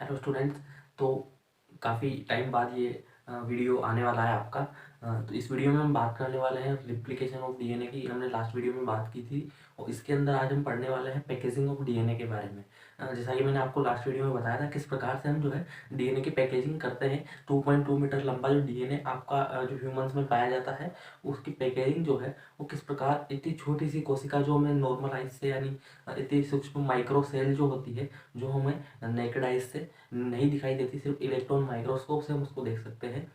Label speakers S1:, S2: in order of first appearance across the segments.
S1: Hello students. तो काफ़ी time बाद ये वीडियो आने वाला है आपका। तो इस वीडियो में हम बात करने वाले हैं रिप्लिकेशन ऑफ डीएनए की। हमने लास्ट वीडियो में बात की थी और इसके अंदर आज हम पढ़ने वाले हैं पैकेजिंग ऑफ डीएनए के बारे में। जैसा कि मैंने आपको लास्ट वीडियो में बताया था किस प्रकार से हम जो है डीएनए की पैकेजिंग करते हैं। 2.2 मीटर लंबा जो डीएनए आपका जो ह्यूमंस में पाया जाता है उसकी पैकेजिंग जो है वो किस प्रकार इतनी छोटी सी कोशिका जो हमें नॉर्मल आइज से यानी इतनी सूक्ष्म माइक्रो सेल जो होती है जो हमें नेकेड आइज से नहीं दिखाई देती, सिर्फ इलेक्ट्रॉन माइक्रोस्कोप से हम उसको देख सकते हैं।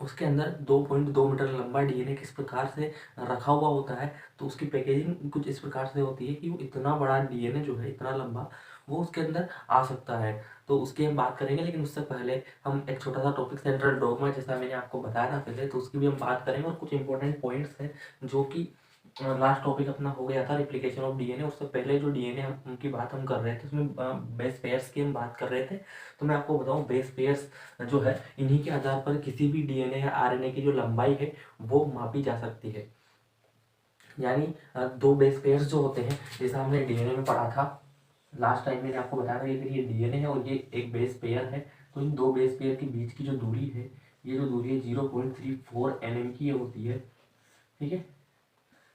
S1: उसके अंदर 2.2 मीटर लंबा डीएनए किस प्रकार से रखा हुआ होता है, तो उसकी पैकेजिंग कुछ इस प्रकार से होती है कि वो इतना बड़ा डीएनए जो है इतना लंबा वो उसके अंदर आ सकता है। तो उसकी हम बात करेंगे, लेकिन उससे पहले हम एक छोटा सा टॉपिक सेंट्रल डोगमा जैसा मैंने आपको बताया था पहले, तो उसकी भी हम बात करेंगे और कुछ इंपॉर्टेंट पॉइंट्स हैं जो कि लास्ट टॉपिक अपना हो गया था रिप्लिकेशन ऑफ डीएनए। उससे पहले जो डीएनए उनकी बात हम कर रहे थे उसमें बेस पेयर्स की हम बात कर रहे थे। तो मैं आपको बताऊं बेस पेयर्स जो है इन्हीं के आधार पर किसी भी डीएनए या आरएनए की जो लंबाई है वो मापी जा सकती है। यानी दो बेस पेयर्स जो होते हैं, जैसा हमने डीएनए में पढ़ा था लास्ट टाइम, मैंने आपको बताया था कि ये डीएनए है और ये एक बेस पेयर है। तो इन दो बेस पेयर के बीच की जो दूरी है, ये जो दूरी है 0.34 एनएम की होती है। ठीक है,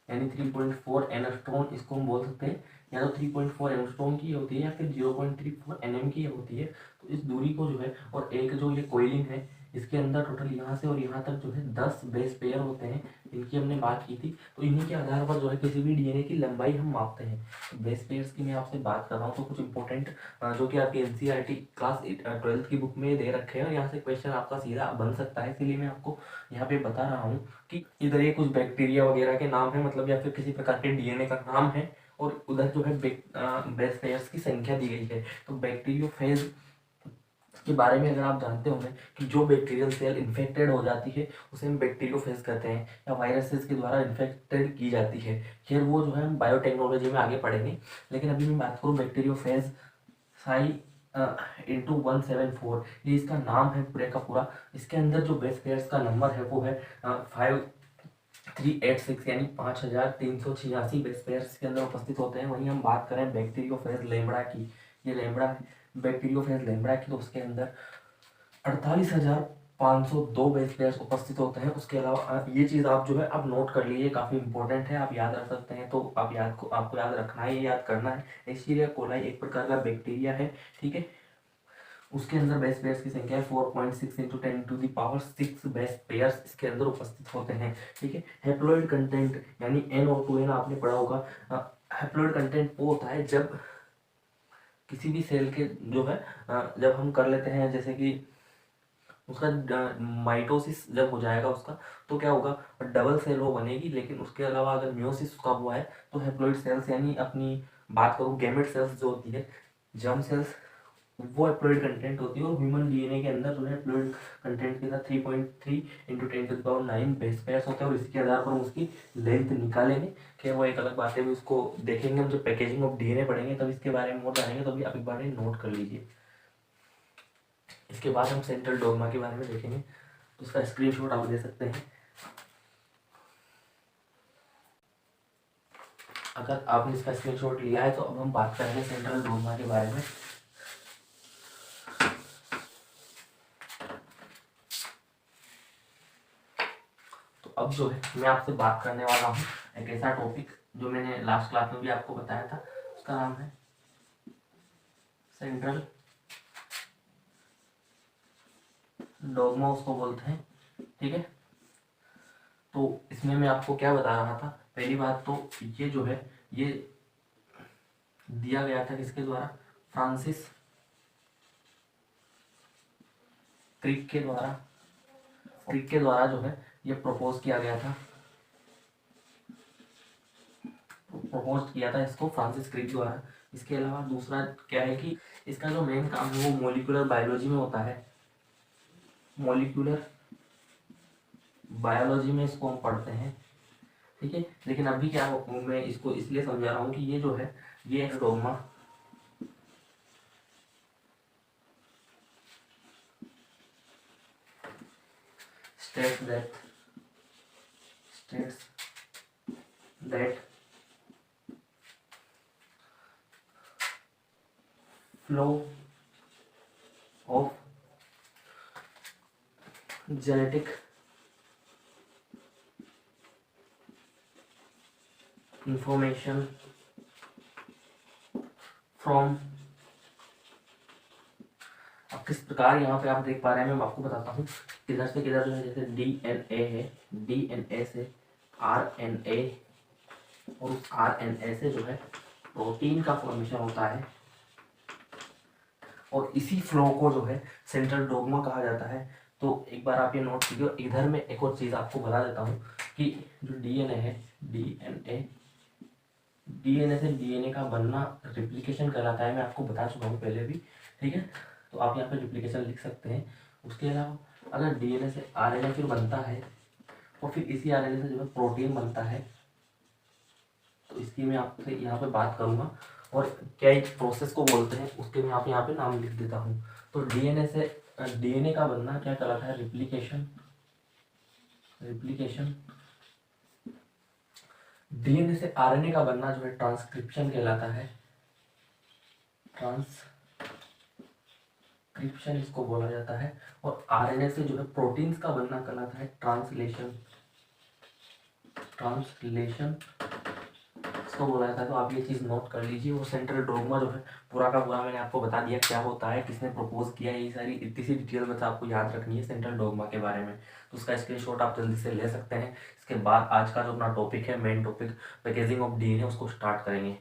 S1: यानी 3.4 एंगस्ट्रॉम इसको हम बोल सकते हैं। या तो 3.4 एंगस्ट्रॉम की होती है या फिर 0.34 एनएम की होती है। तो इस दूरी को जो है, और एक जो ये कोइलिंग है इसके अंदर टोटल यहाँ से और यहाँ तक जो है 10 बेस पेयर होते हैं, इनकी हमने बात की थी। तो इन्हीं के आधार पर जो है किसी भी डीएनए की लंबाई हम मापते हैं। बेस पेयर्स की मैं आपसे बात कर रहा हूँ, तो कुछ इंपॉर्टेंट जो कि आपकी एनसीईआरटी क्लास 12th की बुक में दे रखे हैं और यहाँ से क्वेश्चन आपका सीधा बन सकता है, इसीलिए मैं आपको यहाँ पे बता रहा हूँ कि इधर ये कुछ बैक्टीरिया वगैरह के नाम है, मतलब या फिर किसी प्रकार के डीएनए का नाम है, और उधर जो है बेस पेयर्स की संख्या दी गई है। तो बैक्टीरियोफेज के बारे में अगर आप जानते होंगे कि जो बैक्टीरियल सेल इन्फेक्टेड हो जाती है उसे हम बैक्टीरियोफेज कहते हैं, या वायरसेस के द्वारा इन्फेक्टेड की जाती है। खैर वो जो है हम बायोटेक्नोलॉजी में आगे पढ़ेंगे, लेकिन अभी मैं बात करूँ बैक्टीरियोफेज साई इंटू 174, ये इसका नाम है पूरे का पूरा। इसके अंदर जो बेस पेयर्स का नंबर है वो है 5386, यानी 5386 बेस पेयर्स के अंदर उपस्थित होते हैं। वहीं हम बात करें बैक्टीरियोफेज लेम्बड़ा की, ये लेम्बड़ा है बैक्टीरियोफेज लेम्बड़ा की, तो उसके अंदर 48,502 बेस पेयर्स उपस्थित होते हैं। उसके अलावा ये चीज़ आप जो है आप नोट कर लीजिए, काफ़ी इंपॉर्टेंट है, आप याद रख सकते हैं। तो आप आपको याद रखना है, याद करना है। एस्चेरिचिया कोलाई एक प्रकार का बैक्टीरिया है, ठीक है। उसके अंदर बेस पेयर्स की संख्या है 4.6 इंटू 10⁶ बेस पेयर्स इसके अंदर उपस्थित होते हैं, ठीक है। हैप्लॉइड कंटेंट यानी एन और 2n आपने पढ़ा होगा। हैप्लॉइड कंटेंट वो होता है जब किसी भी सेल के जो है जब हम कर लेते हैं, जैसे कि उसका माइटोसिस जब हो जाएगा उसका, तो क्या होगा, डबल सेल वो बनेगी। लेकिन उसके अलावा अगर म्योसिस उसका हुआ है तो हैप्लॉइड सेल्स, यानी अपनी बात करूँ गेमेट सेल्स जो होती है, जर्म सेल्स, वो हैप्लॉइड कंटेंट होती है। और ह्यूमन डीएनए के अंदर जो है हैप्लॉइड कंटेंट के साथ 3.3 इंटू 10⁹ बेस पेयर्स होते हैं, और इसके आधार पर हम उसकी लेंथ निकालेंगे। कि वो एक अलग बात है, उसको देखेंगे हम जब पैकेजिंग ऑफ डीएनए पढ़ेंगे तब इसके बारे में और जानेंगे, तो भी आप एक बार नोट कर लीजिए। इसके बाद हम सेंट्रल डोगमा के बारे में देखेंगे, तो उसका स्क्रीनशॉट आप ले सकते हैं अगर आपने इसका स्क्रीनशॉट लिया है। तो अब हम बात करेंगे सेंट्रल डोगमा के बारे में। तो अब जो है मैं आपसे बात करने वाला हूँ एक ऐसा टॉपिक जो मैंने लास्ट क्लास में भी आपको बताया था, उसका नाम है सेंट्रल डोगमा, उसको बोलते हैं, ठीक है। तो इसमें मैं आपको क्या बता रहा था, पहली बात तो ये जो है ये दिया गया था किसके द्वारा, फ्रांसिस क्रिक के द्वारा जो है ये प्रपोज किया गया था, प्रपोज किया था इसको फ्रांसिस क्रिक द्वारा। इसके अलावा दूसरा क्या है कि इसका जो मेन काम है वो मोलिकुलर बायोलॉजी में होता है। मोलिकुलर बायोलॉजी में इसको हम पढ़ते हैं, ठीक है। लेकिन अभी क्या हो, मैं इसको इसलिए समझा रहा हूँ कि ये जो है ये dogma states that flow of genetic information from. अब किस प्रकार यहाँ पे आप देख पा रहे हैं, मैं आपको बताता हूँ किधर से किधर जो है, जैसे डीएनए है, डीएनए से आरएनए, और उस आरएनए से जो है प्रोटीन का फॉर्मेशन होता है, और इसी फ्लो को जो है सेंट्रल डोग्मा कहा जाता है। तो एक बार आप ये नोट कीजिए। इधर में एक और चीज़ आपको बता देता हूँ कि जो डीएनए है, डीएनए से डीएनए का बनना रिप्लिकेशन कहलाता है। मैं आपको बता चुका हूँ पहले भी, ठीक है। तो आप यहाँ पे रिप्लिकेशन लिख सकते हैं। उसके अलावा अगर डीएनए से आरएनए फिर बनता है, और फिर इसी आरएनए से जो है प्रोटीन बनता है, तो इसकी मैं आपसे यहाँ पे बात करूँगा, और क्या इस प्रोसेस को बोलते हैं उसके मैं आप यहाँ पे नाम लिख देता हूँ। तो डीएनए से डीएनए का बनना क्या कहलाता है, रिप्लिकेशन। डीएनए से आरएनए का बनना जो है ट्रांसक्रिप्शन कहलाता है। ट्रांसक्रिप्शन इसको बोला जाता है। और आरएनए से जो है प्रोटीन्स का बनना कहलाता है ट्रांसलेशन इसको बोला जाता है। तो आप ये चीज़ नोट कर लीजिए। वो सेंट्रल डोग्मा जो है पूरा का पूरा मैंने आपको बता दिया क्या होता है, किसने प्रपोज किया, ये सारी इतनी सी डिटेल में आपको याद रखनी है सेंट्रल डोग्मा के बारे में। तो उसका स्क्रीनशॉट आप जल्दी से ले सकते हैं। इसके बाद आज का जो अपना टॉपिक है, main topic packaging of DNA, उसको स्टार्ट करेंगे।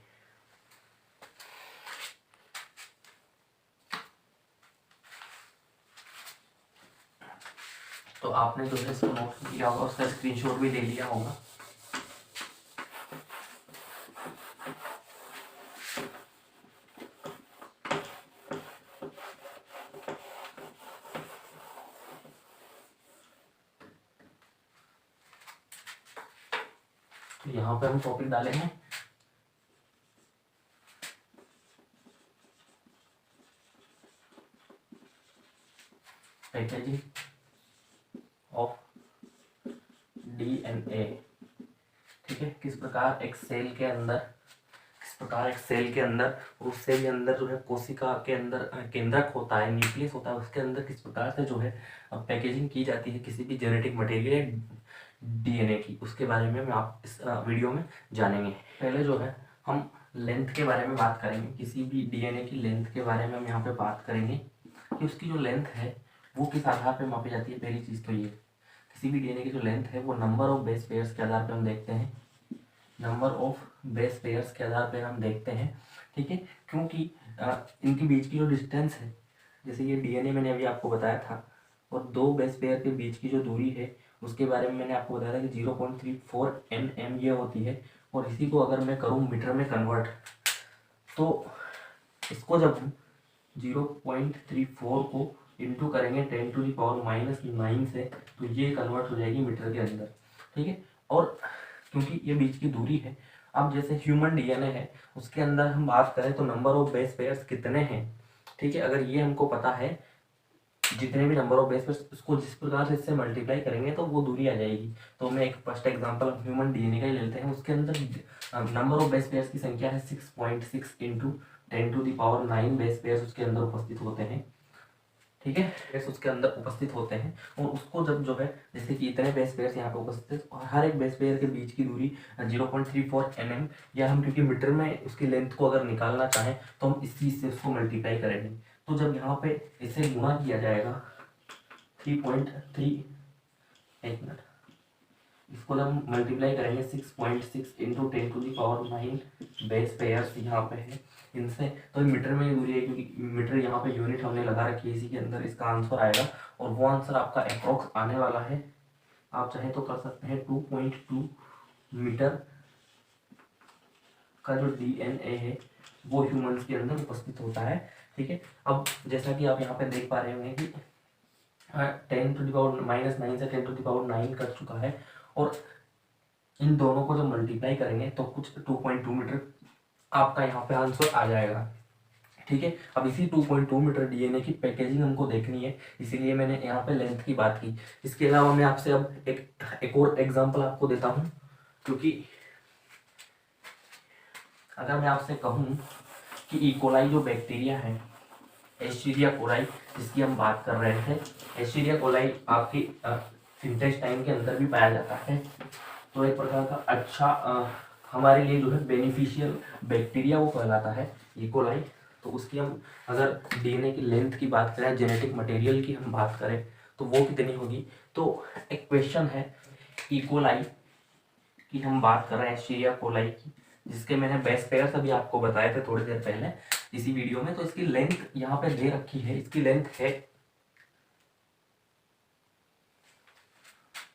S1: तो आपने जो है इसको नोट किया होगा, उसका स्क्रीनशॉट भी ले लिया होगा। तो यहाँ पे हम टॉपिक डाले हैं पैकेजिंग ऑफ डीएनए, ठीक है। किस प्रकार एक सेल के अंदर और उस सेल के अंदर जो है कोशिका के अंदर केंद्रक होता है, न्यूक्लियस होता है, उसके अंदर किस प्रकार से जो है पैकेजिंग की जाती है किसी भी जेनेटिक मटेरियल डीएनए की, उसके बारे में आप इस वीडियो में जानेंगे। पहले जो है हम लेंथ के बारे में बात करेंगे। किसी भी डीएनए की लेंथ के बारे में हम यहाँ पे बात करेंगे कि उसकी जो लेंथ है वो किस आधार पे मापी जाती है। पहली चीज़ तो ये, किसी भी डीएनए की जो लेंथ है वो नंबर ऑफ बेस पेयर्स के आधार पर हम देखते हैं। नंबर ऑफ बेस पेयर्स के आधार पर हम देखते हैं, ठीक है। क्योंकि इनके बीच की जो डिस्टेंस है, जैसे ये डीएनए मैंने अभी आपको बताया था, और दो बेस पेयर के बीच की जो दूरी है उसके बारे में मैंने आपको बताया था कि 0.34 mm ये होती है। और इसी को अगर मैं करूँ मीटर में कन्वर्ट, तो इसको जब हम 0.34 को इंटू करेंगे 10⁻⁻⁹ से, तो ये कन्वर्ट हो जाएगी मीटर के अंदर, ठीक है। और क्योंकि ये बीच की दूरी है, अब जैसे ह्यूमन डीएनए है उसके अंदर हम बात करें तो नंबर ऑफ बेस पेयर्स कितने हैं, ठीक है। अगर ये हमको पता है, जितने भी नंबर ऑफ बेस पेयर्स, उसको जिस प्रकार से इससे मल्टीप्लाई करेंगे तो वो दूरी आ जाएगी। तो मैं एक फर्स्ट एग्जांपल ह्यूमन डीएनए का ही लेते हैं। उसके अंदर नंबर ऑफ बेस पेयर्स की संख्या है 6.6 इंटू 10⁹ बेस पेयर्स उसके अंदर उपस्थित होते हैं, ठीक है। बेस उसके अंदर उपस्थित होते हैं, और उसको जब जो है जैसे कि इतने बेस पेयर्स यहाँ पे उपस्थित, और हर एक बेस पेयर के बीच की दूरी 0.34 mm, या हम क्योंकि मीटर में उसकी लेंथ को अगर निकालना चाहें तो हम इस चीज़ से उसको मल्टीप्लाई करेंगे। तो जब यहाँ पे इसे गुणा किया जाएगा 3.3, एक मिनट, इसको जब हम मल्टीप्लाई करेंगे 6.6 इंटू 10⁹ बेस पेयर्स यहाँ पे है इनसे, तो मीटर में दूरी है, क्योंकि मीटर यहाँ पे यूनिट हमने लगा रखी है, इसी के अंदर इसका आंसर आएगा। और वो आंसर आपका अप्रोक्स आने वाला है, आप चाहे तो कर सकते हैं 2.2 मीटर का जो डीएनए है वो ह्यूमंस के अंदर उपस्थित होता है, ठीक है। अब जैसा कि आप यहाँ पे देख पा रहे होंगे कि 10⁻⁹ से 10⁹ कर चुका है, और इन दोनों को जब मल्टीप्लाई करेंगे तो कुछ 2.2 मीटर आपका यहाँ पे आंसर आ जाएगा, ठीक है। अब इसी 2.2 मीटर डीएनए की पैकेजिंग हमको देखनी है, इसीलिए मैंने यहाँ पे लेंथ की बात की। इसके अलावा मैं आपसे अब एक और एग्जांपल आपको देता हूँ, क्योंकि अगर मैं आपसे कहूँ कि इकोलाई जो बैक्टीरिया है, एस्चेरिया कोलाई जिसकी हम बात कर रहे थे। एस्चेरिया कोलाई आपकी इंटेस्टाइन के अंदर भी पाया जाता है। तो एक प्रकार का अच्छा हमारे लिए जो है बेनिफिशियल बैक्टीरिया वो कहलाता है इकोलाई। तो उसकी हम अगर डीएनए की लेंथ की बात करें, जेनेटिक मटेरियल की हम बात करें तो वो कितनी होगी। तो एक क्वेश्चन है इकोलाई की हम बात कर रहे हैं, एस्चेरिया कोलाई की, जिसके मैंने बेस पेयर्स अभी आपको बताए थे थोड़ी देर पहले इसी वीडियो में। तो इसकी लेंथ यहाँ पे दे रखी है, इसकी लेंथ है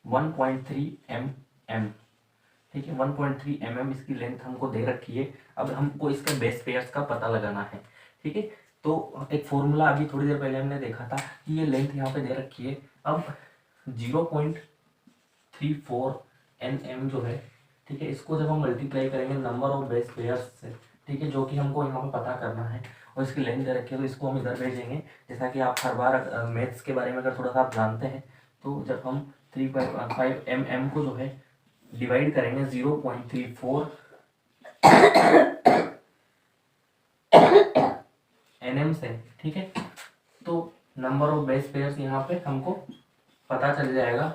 S1: 1.3 mm। ठीक है, 1.3 mm इसकी लेंथ हमको दे रखी है। अब हमको इसके बेस पेयर्स का पता लगाना है। ठीक है, तो एक फॉर्मूला अभी थोड़ी देर पहले हमने देखा था कि ये लेंथ यहाँ पे दे रखी है। अब 0.34 mm जो है, ठीक है, इसको जब हम मल्टीप्लाई करेंगे नंबर ऑफ बेस पेयर्स से, ठीक है, जो कि हमको यहाँ पे पता करना है, और इसकी लेंथ दे रखी है, तो इसको हम इधर भेजेंगे। जैसा कि आप हर बार मैथ्स के बारे में अगर थोड़ा सा आप जानते हैं, तो जब हम 3.5 mm को जो है डिवाइड करेंगे 0.34 nm से, ठीक है, तो नंबर ऑफ बेस पेयर्स यहाँ पे हमको पता चल जाएगा।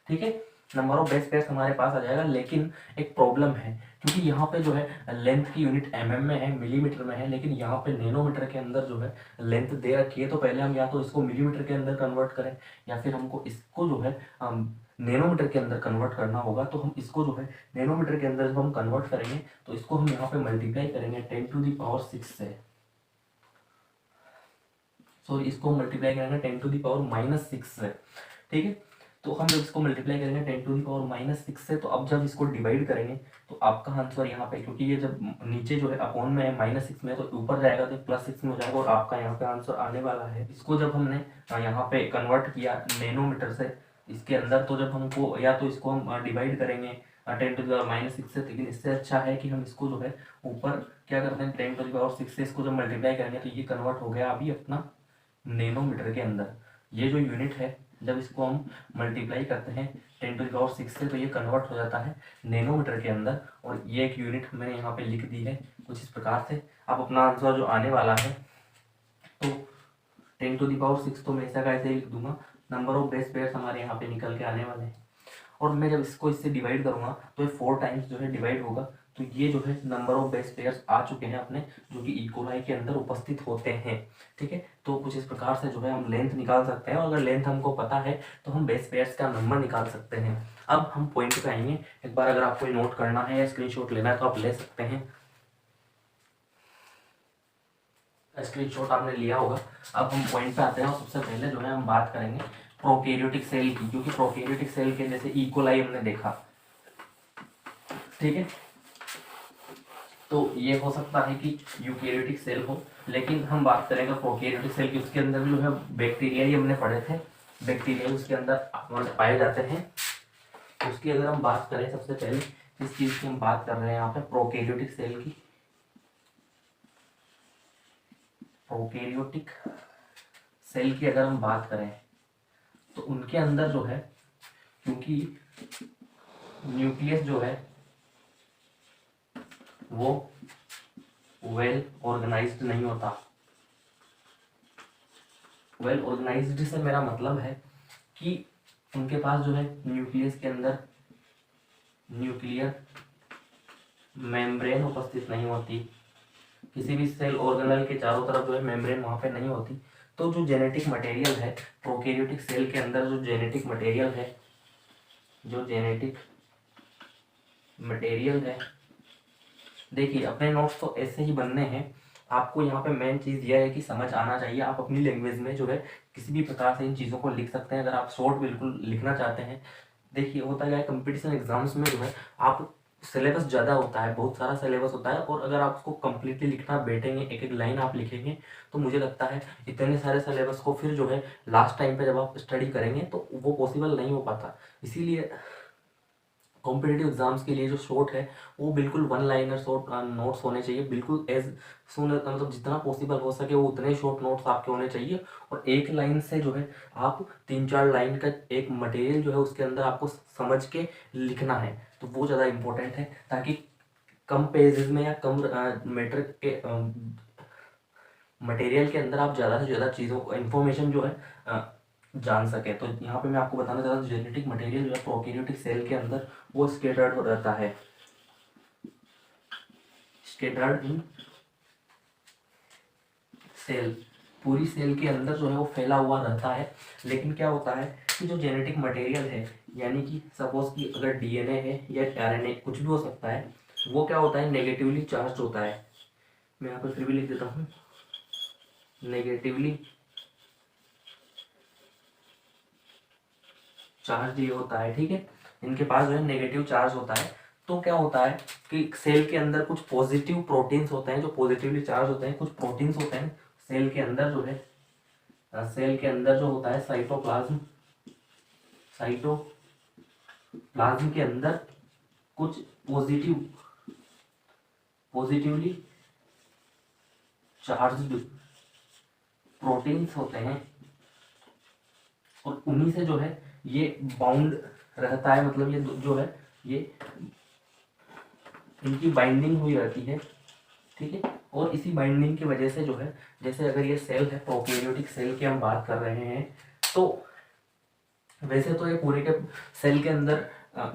S1: ठीक है, नंबर ऑफ बेस पेयर्स हमारे पास आ जाएगा। लेकिन एक प्रॉब्लम है, क्योंकि यहाँ पे जो है लेंथ की यूनिट mm में है, मिलीमीटर में है, लेकिन यहाँ पे नैनोमीटर के अंदर जो है लेंथ दे रखी है। तो पहले हम या तो इसको मिलीमीटर के अंदर कन्वर्ट करें, या फिर हमको इसको जो है नैनोमीटर के अंदर कन्वर्ट करना होगा। तो हम इसको जो है नैनोमीटर के अंदर जब हम कन्वर्ट करेंगे, तो इसको हम यहाँ पे मल्टीप्लाई करेंगे 10⁻6 से। सॉरी, इसको मल्टीप्लाई करेंगे 10⁻⁻6 से। ठीक है, तो हम जब इसको मल्टीप्लाई करेंगे 10⁻⁻6 से, तो अब जब इसको डिवाइड करेंगे तो आपका आंसर यहाँ पे, क्योंकि ये जब नीचे जो है अपॉन में है -6 में, तो ऊपर जाएगा तो +6 में हो जाएगा, और आपका यहाँ पे आंसर आने वाला है। इसको जब हमने यहाँ पे कन्वर्ट किया नैनोमीटर से इसके अंदर, तो जब हमको या तो इसको हम डिवाइड करेंगे 10⁻⁻6 से, लेकिन इससे अच्छा है कि हम इसको जो है ऊपर क्या करते हैं 10⁻6 से इसको जब मल्टीप्लाई करेंगे, तो ये कन्वर्ट हो गया अभी अपना नैनोमीटर के अंदर। ये जो यूनिट है, जब इसको हम मल्टीप्लाई करते हैं 10⁻6 से, तो ये कन्वर्ट हो जाता है नैनोमीटर के अंदर। और ये एक यूनिट मैंने यहाँ पे लिख दी है कुछ इस प्रकार से। अब अपना आंसर जो आने वाला है, तो 10⁻6 तो मैं ऐसा कैसे लिख दूंगा, नंबर ऑफ बेस पेयर्स हमारे यहाँ पे निकल के आने वाले हैं। और मैं जब इसको इससे डिवाइड करूँगा तो ये 4 टाइम्स जो है डिवाइड होगा। तो ये जो है नंबर ऑफ बेस पेयर्स आ चुके हैं अपने, जो कि इकोलाई के अंदर उपस्थित होते हैं। ठीक है, तो कुछ इस प्रकार से जो है हम लेंथ निकाल सकते हैं, और अगर लेंथ हमको पता है तो हम बेस पेयर्स का नंबर निकाल सकते हैं। अब हम पॉइंट पे आएंगे। एक बार अगर आपको नोट करना है या स्क्रीनशॉट लेना है तो आप ले सकते हैं। स्क्रीनशॉट आपने लिया होगा। अब हम पॉइंट पे आते हैं, और सबसे पहले जो है हम बात करेंगे प्रोकैरियोटिक सेल की, क्योंकि प्रोकैरियोटिक सेल के जैसे इकोलाई हमने देखा, ठीक है, तो ये हो सकता है कि यूकैरियोटिक सेल हो, लेकिन हम बात करेंगे प्रोकैरियोटिक सेल की। उसके अंदर जो है बैक्टीरिया ही हमने पढ़े थे, बैक्टीरिया उसके अंदर पाए जाते हैं। उसकी अगर हम बात करें, सबसे पहले इस चीज की हम बात कर रहे हैं यहाँ पे प्रोकैरियोटिक सेल की। प्रोकैरियोटिक सेल की अगर हम बात करें, तो उनके अंदर जो है, क्योंकि न्यूक्लियस जो है वो वेल ऑर्गेनाइज्ड नहीं होता। वेल ऑर्गेनाइज्ड से मेरा मतलब है कि उनके पास जो है न्यूक्लियस के अंदर न्यूक्लियर मेम्ब्रेन उपस्थित नहीं होती। किसी भी सेल ऑर्गेनल के चारों तरफ जो है मेम्ब्रेन वहाँ पे नहीं होती। तो जो जेनेटिक मटेरियल है प्रोकैरियोटिक सेल के अंदर, जो जेनेटिक मटेरियल है, जो जेनेटिक मटेरियल है, देखिए अपने नोट्स तो ऐसे ही बनने हैं। आपको यहाँ पे मेन चीज़ यह है कि समझ आना चाहिए। आप अपनी लैंग्वेज में जो है किसी भी प्रकार से इन चीज़ों को लिख सकते हैं, अगर आप शॉर्ट बिल्कुल लिखना चाहते हैं। देखिए होता क्या है, कंपटीशन एग्जाम्स में जो है आप सिलेबस ज़्यादा होता है, बहुत सारा सिलेबस होता है, और अगर आप उसको कम्प्लीटली लिखना बैठेंगे, एक एक लाइन आप लिखेंगे, तो मुझे लगता है इतने सारे सिलेबस को फिर जो है लास्ट टाइम पे जब आप स्टडी करेंगे तो वो पॉसिबल नहीं हो पाता। इसीलिए कॉम्पिटेटिव एग्जाम्स के लिए जो शॉर्ट है वो बिल्कुल 1 लाइनर शॉर्ट नोट्स होने चाहिए, बिल्कुल एज सुन मतलब जितना पॉसिबल हो सके वो उतने शॉर्ट नोट्स आपके होने चाहिए। और एक लाइन से जो है आप 3-4 लाइन का एक मटेरियल जो है उसके अंदर आपको समझ के लिखना है, तो वो ज़्यादा इम्पोर्टेंट है, ताकि कम पेजेस में या कम मैटर के मटेरियल के अंदर आप ज़्यादा से ज़्यादा चीज़ों को इन्फॉर्मेशन जो है जान सके। तो यहाँ पे मैं आपको बताना चाहता हूँ जेनेटिक मटेरियल जो है प्रोकैरियोटिक सेल के अंदर वो स्कैटर्ड रहता है, स्कैटर्ड इन सेल, पूरी सेल के अंदर जो है वो फैला हुआ रहता है। लेकिन क्या होता है कि जो जेनेटिक मटेरियल है, यानी कि सपोज कि अगर डीएनए है या आरएनए कुछ भी हो सकता है, वो क्या होता है नेगेटिवली चार्ज होता है। मैं यहाँ पर फिर भी लिख देता हूँ, नेगेटिवली चार्ज ये होता है, ठीक है। इनके पास जो है नेगेटिव चार्ज होता है। तो क्या होता है कि सेल के अंदर कुछ पॉजिटिव प्रोटीन्स होते हैं जो पॉजिटिवली चार्ज होते हैं, कुछ प्रोटीन्स होते हैं सेल के अंदर जो है, सेल के अंदर जो होता है साइटोप्लाज्म, साइटोप्लाज्म के अंदर कुछ पॉजिटिवली चार्ज्ड प्रोटीन्स होते हैं और उन्हीं से जो है ये बाउंड रहता है, मतलब ये जो है ये इनकी बाइंडिंग हुई रहती है, ठीक है। और इसी बाइंडिंग की वजह से जो है, जैसे अगर ये सेल है प्रोकैरियोटिक सेल की हम बात कर रहे हैं, तो वैसे तो ये पूरे के सेल के अंदर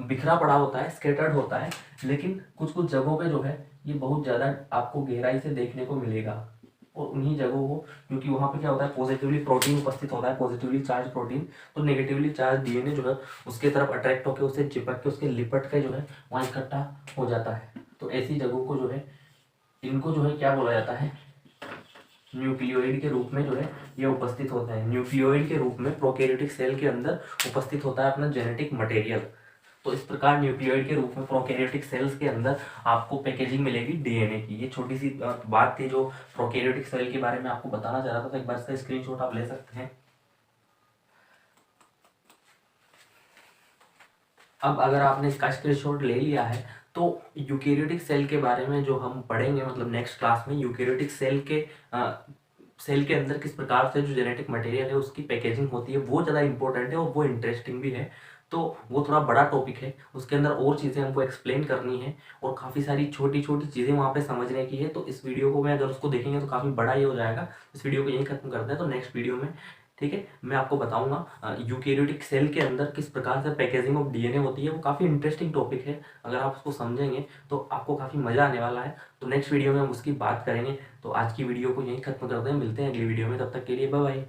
S1: बिखरा पड़ा होता है, स्कैटर्ड होता है, लेकिन कुछ कुछ जगहों पे जो है ये बहुत ज़्यादा आपको गहराई से देखने को मिलेगा। और उन्हीं जगहों को, क्योंकि वहाँ पे क्या होता है पॉजिटिवली प्रोटीन उपस्थित होता है, पॉजिटिवली चार्ज प्रोटीन, तो नेगेटिवली चार्ज डीएनए जो है उसके तरफ अट्रैक्ट होकर उससे चिपक के उसके लिपट के जो है वहाँ इकट्ठा हो जाता है। तो ऐसी जगहों को जो है, इनको जो है क्या बोला जाता है, न्यूक्लियोइड के रूप में जो है ये उपस्थित होता है। न्यूक्लियोइड के रूप में प्रोकैरियोटिक सेल के अंदर उपस्थित होता है अपना जेनेटिक मटेरियल। तो इस प्रकार न्यूक्लियोइड के रूप में प्रोकैरियोटिक सेल्स के अंदर आपको पैकेजिंग मिलेगी डीएनए की। ये छोटी सी बात थी जो प्रोकैरियोटिक सेल के बारे में आपको बताना चाह रहा था। तो एक बार इसका स्क्रीनशॉट आप ले सकते हैं। अब अगर आपने इसका स्क्रीनशॉट ले लिया है तो यूकेरियोटिक सेल के बारे में जो हम पढ़ेंगे, मतलब नेक्स्ट क्लास में यूकेरियोटिक सेल के अंदर किस प्रकार से जो जेनेटिक मटेरियल है उसकी पैकेजिंग होती है, वो ज़्यादा इंपॉर्टेंट है और वो इंटरेस्टिंग भी है। तो वो थोड़ा बड़ा टॉपिक है, उसके अंदर और चीज़ें हमको एक्सप्लेन करनी है और काफ़ी सारी छोटी छोटी चीज़ें वहाँ पे समझने की है। तो इस वीडियो को मैं अगर उसको देखेंगे तो काफ़ी बड़ा ही हो जाएगा। इस वीडियो को यहीं खत्म करते हैं, तो नेक्स्ट वीडियो में, ठीक है, मैं आपको बताऊंगा यूकेरियोटिक सेल के अंदर किस प्रकार से पैकेजिंग ऑफ डीएनए होती है। वो काफ़ी इंटरेस्टिंग टॉपिक है, अगर आप उसको समझेंगे तो आपको काफ़ी मज़ा आने वाला है। तो नेक्स्ट वीडियो में हम उसकी बात करेंगे। तो आज की वीडियो को यहीं खत्म करते हैं, मिलते हैं अगली वीडियो में, तब तक के लिए बाय बाय।